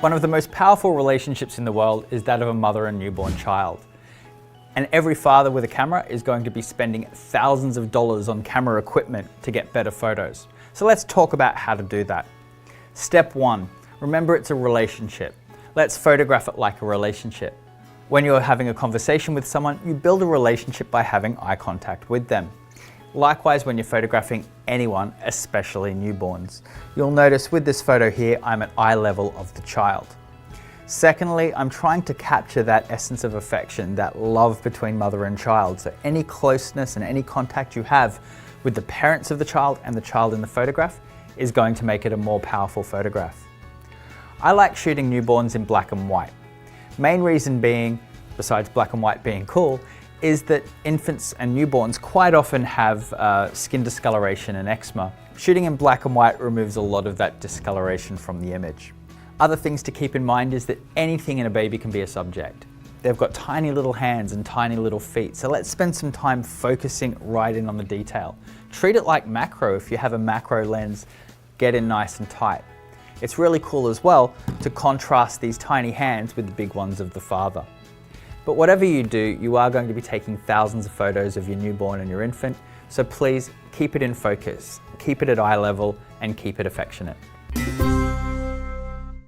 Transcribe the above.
One of the most powerful relationships in the world is that of a mother and newborn child. And every father with a camera is going to be spending thousands of dollars on camera equipment to get better photos. So let's talk about how to do that. Step 1, remember it's a relationship. Let's photograph it like a relationship. When you're having a conversation with someone, you build a relationship by having eye contact with them. Likewise, when you're photographing anyone, especially newborns. You'll notice with this photo here, I'm at eye level of the child. Secondly, I'm trying to capture that essence of affection, that love between mother and child. So any closeness and any contact you have with the parents of the child and the child in the photograph is going to make it a more powerful photograph. I like shooting newborns in black and white. Main reason being, besides black and white being cool, is that infants and newborns quite often have skin discoloration and eczema. Shooting in black and white removes a lot of that discoloration from the image. Other things to keep in mind is that anything in a baby can be a subject. They've got tiny little hands and tiny little feet, so let's spend some time focusing right in on the detail. Treat it like macro. If you have a macro lens, get in nice and tight. It's really cool as well to contrast these tiny hands with the big ones of the father. But whatever you do, you are going to be taking thousands of photos of your newborn and your infant, so please keep it in focus, keep it at eye level, and keep it affectionate.